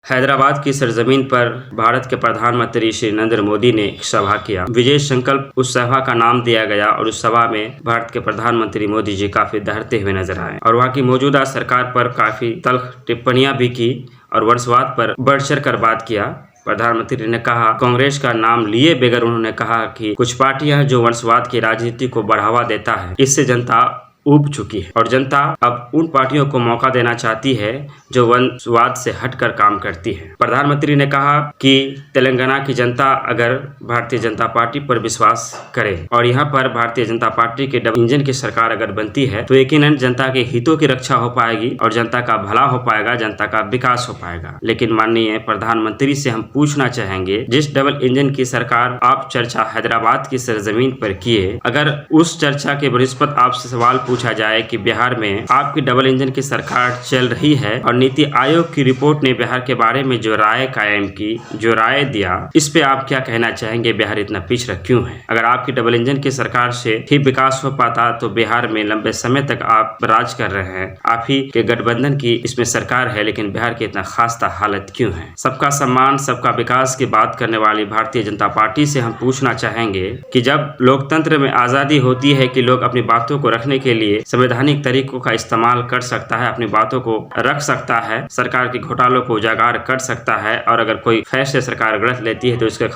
हैदराबाद की सरजमीन पर भारत के प्रधानमंत्री श्री नरेंद्र मोदी ने एक सभा किया। विजय संकल्प उस सभा का नाम दिया गया और उस सभा में भारत के प्रधानमंत्री मोदी जी काफी डरते हुए नजर आए और वहां की मौजूदा सरकार पर काफी तल्ख टिप्पणियां भी की और वंशवाद पर बढ़ चढ़ कर बात किया। प्रधानमंत्री ने कहा, कांग्रेस का नाम लिए बगैर उन्होंने कहा कि कुछ पार्टियां जो वंशवाद की राजनीति को बढ़ावा देता है, इससे जनता ऊब चुकी है और जनता अब उन पार्टियों को मौका देना चाहती है जो वंशवाद से हटकर काम करती है। प्रधानमंत्री ने कहा कि तेलंगाना की जनता अगर भारतीय जनता पार्टी पर विश्वास करे और यहाँ पर भारतीय जनता पार्टी के डबल इंजन की सरकार अगर बनती है तो यकीनन जनता के हितों की रक्षा हो पाएगी और जनता का भला हो पाएगा, जनता का विकास हो पाएगा। लेकिन माननीय प्रधानमंत्री से हम पूछना चाहेंगे, जिस डबल इंजन की सरकार आप चर्चा हैदराबाद की सरजमीन पर किए, अगर उस चर्चा के बनिस्बत आपसे सवाल पूछा जाए कि बिहार में आपकी डबल इंजन की सरकार चल रही है और नीति आयोग की रिपोर्ट ने बिहार के बारे में जो राय कायम की, जो राय दिया, इस पे आप क्या कहना चाहेंगे? बिहार इतना पिछड़ा क्यों है? अगर आपकी डबल इंजन की सरकार से ही विकास हो पाता तो बिहार में लंबे समय तक आप राज कर रहे हैं, आप ही के गठबंधन की इसमें सरकार है, लेकिन बिहार की इतना खास्ता हालत क्यों है? सबका सम्मान, सबका विकास की बात करने वाली भारतीय जनता पार्टी से हम पूछना चाहेंगे कि जब लोकतंत्र में आजादी होती है कि लोग अपनी बातों को रखने के लिए संवैधानिक तरीकों का इस्तेमाल कर सकता है, अपनी बातों को रख सकता है, सरकार के घोटालों को उजागर कर सकता है और अगर कोई फैसले सरकार गलत लेती है तो इसके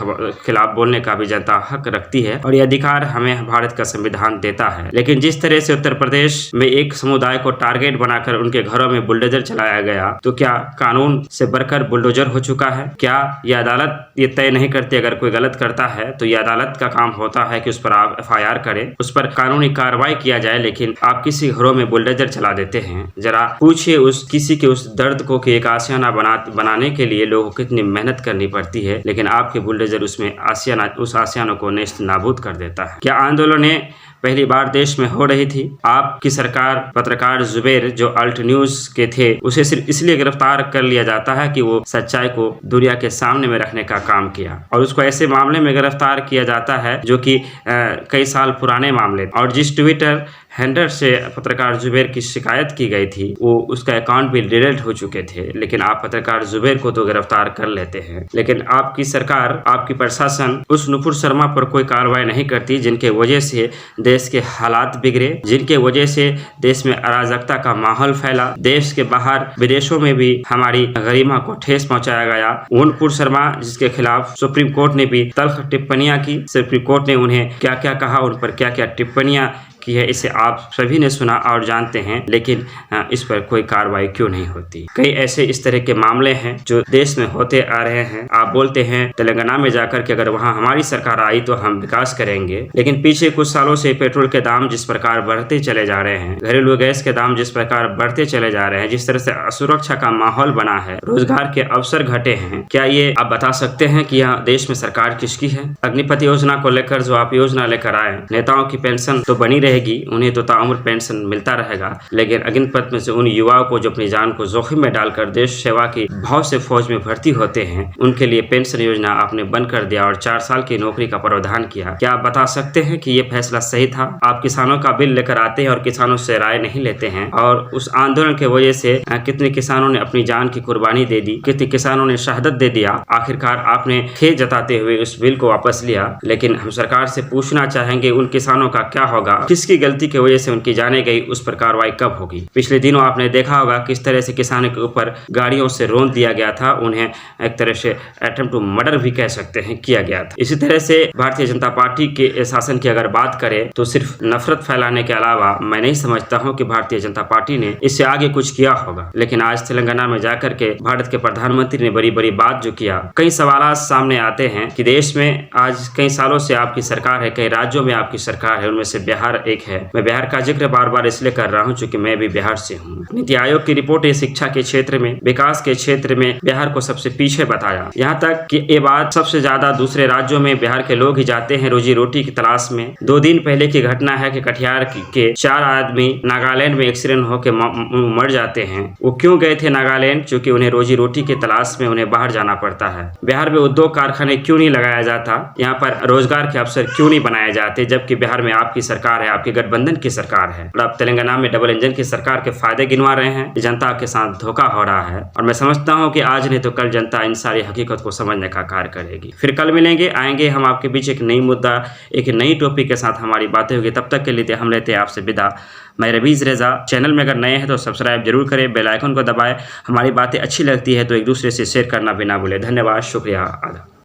खिलाफ बोलने का भी जनता हक रखती है और ये अधिकार हमें भारत का संविधान देता है। लेकिन जिस तरह से उत्तर प्रदेश में एक समुदाय को टारगेट बनाकर उनके घरों में बुलडोजर चलाया गया, तो क्या कानून से बढ़कर बुलडोजर हो चुका है? क्या ये अदालत ये तय नहीं करती अगर कोई गलत करता है तो ये अदालत का काम होता है कि उस पर आप FIR करें, उस पर कानूनी कार्रवाई किया जाए, लेकिन आप किसी घरों में बुलडोजर चला देते हैं। जरा पूछिए उस किसी के उस दर्द को कि एक आशियाना बनाने के लिए लोगों को कितनी मेहनत करनी पड़ती है, लेकिन आपके बुलडोजर उसमें उस आशियाना को नेस्त नाबूद कर देता है। क्या आंदोलनें पहली बार देश में हो रही थी? आपकी सरकार पत्रकार जुबेर जो अल्ट न्यूज के थे, उसे सिर्फ इसलिए गिरफ्तार कर लिया जाता है कि वो सच्चाई को दुनिया के सामने में रखने का काम किया और उसको ऐसे मामले में गिरफ्तार किया जाता है जो कि कई साल पुराने मामले। और जिस ट्विटर हैंडल से पत्रकार जुबेर की शिकायत की गई थी वो उसका अकाउंट भी डिलीट हो चुके थे, लेकिन आप पत्रकार जुबेर को तो गिरफ्तार कर लेते हैं। लेकिन आपकी सरकार, आपकी प्रशासन उस नुपुर शर्मा पर कोई कार्रवाई नहीं करती जिनके वजह से देश के हालात बिगड़े, जिनके वजह से देश में अराजकता का माहौल फैला, देश के बाहर विदेशों में भी हमारी गरिमा को ठेस पहुंचाया गया। वो नुपुर शर्मा जिसके खिलाफ सुप्रीम कोर्ट ने भी तल्ख टिप्पणियां की, सुप्रीम कोर्ट ने उन्हें क्या क्या कहा, उन पर क्या क्या टिप्पणियां की है, इसे आप सभी ने सुना और जानते हैं, लेकिन इस पर कोई कार्रवाई क्यों नहीं होती? कई ऐसे इस तरह के मामले हैं जो देश में होते आ रहे हैं। आप बोलते हैं तेलंगाना में जाकर के अगर वहां हमारी सरकार आई तो हम विकास करेंगे, लेकिन पीछे कुछ सालों से पेट्रोल के दाम जिस प्रकार बढ़ते चले जा रहे हैं, घरेलू गैस के दाम जिस प्रकार बढ़ते चले जा रहे हैं, जिस तरह से असुरक्षा का माहौल बना है, रोजगार के अवसर घटे हैं, क्या ये आप बता सकते हैं कि यहाँ देश में सरकार किसकी है? अग्निपथ योजना को लेकर जो आप योजना लेकर आए, नेताओं की पेंशन तो बनी रहेगी, उन्हें तो ताउम्र पेंशन मिलता रहेगा, लेकिन अग्निपथ में से उन युवाओं को जो अपनी जान को जोखिम में डालकर देश सेवा की भाव से फौज में भर्ती होते हैं, उनके लिए पेंशन योजना आपने बंद कर दिया और 4 साल की नौकरी का प्रावधान किया। क्या आप बता सकते हैं कि ये फैसला सही था? आप किसानों का बिल लेकर आते हैं और किसानों से राय नहीं लेते हैं और उस आंदोलन के वजह से कितने किसानों ने अपनी जान की कुर्बानी दे दी, कितने किसानों ने शहादत दे दिया। आखिरकार आपने खेद जताते हुए उस बिल को वापस लिया, लेकिन हम सरकार से पूछना चाहेंगे उन किसानों का क्या होगा? किसकी गलती की वजह से उनकी जाने गई, उस पर कार्रवाई कब होगी? पिछले दिनों आपने देखा होगा किस तरह से किसानों के ऊपर गाड़ियों से रौंद दिया गया था, उन्हें एक तरह से अटेम्प्ट टू मर्डर भी कह सकते हैं किया गया था। इसी तरह से भारतीय जनता पार्टी के शासन की अगर बात करें तो सिर्फ नफरत फैलाने के अलावा मैं नहीं समझता हूं कि भारतीय जनता पार्टी ने इससे आगे कुछ किया होगा। लेकिन आज तेलंगाना में जाकर के भारत के प्रधानमंत्री ने बड़ी बड़ी बात जो किया, कई सवाल सामने आते हैं कि देश में आज कई सालों से आपकी सरकार है, कई राज्यों में आपकी सरकार है, उनमें से बिहार एक है। मैं बिहार का जिक्र बार बार इसलिए कर रहा हूं क्योंकि मैं भी बिहार से हूं। नीति आयोग की रिपोर्ट है शिक्षा के क्षेत्र में, विकास के क्षेत्र में बिहार को सबसे पीछे बताया। यहाँ तक कि ये बात सबसे ज्यादा दूसरे राज्यों में बिहार के लोग ही जाते हैं रोजी रोटी की तलाश में। 2 दिन पहले की घटना है कि कटिहार के 4 आदमी नागालैंड में एक्सीडेंट होकर मर जाते हैं। वो क्यों गए थे नागालैंड? क्योंकि उन्हें रोजी रोटी की तलाश में उन्हें बाहर जाना पड़ता है। बिहार में उद्योग कारखाने क्यों नहीं लगाया जाता? यहाँ पर रोजगार के अवसर क्यों नहीं बनाए जाते? जबकि बिहार में आपकी सरकार है, आपके गठबंधन की सरकार है और आप तेलंगाना में डबल इंजन की सरकार के फायदे गिनवा रहे हैं। जनता के साथ धोखा हो रहा है और मैं समझता हूं कि आज नहीं तो कल जनता इन सारी हकीकत को समझने का कार्य करेगी। फिर कल मिलेंगे, आएंगे हम आपके बीच एक नई मुद्दा, एक नई टॉपिक के साथ हमारी बातें होगी। तब तक के लिए हम लेते हैं आपसे विदा। मैं रवीज रेजा। चैनल में अगर नए हैं तो सब्सक्राइब जरूर करें, बेल आइकन को दबाएं। हमारी बातें अच्छी लगती है तो एक दूसरे से शेयर करना भी ना भूलें। धन्यवाद, शुक्रिया, आदाब।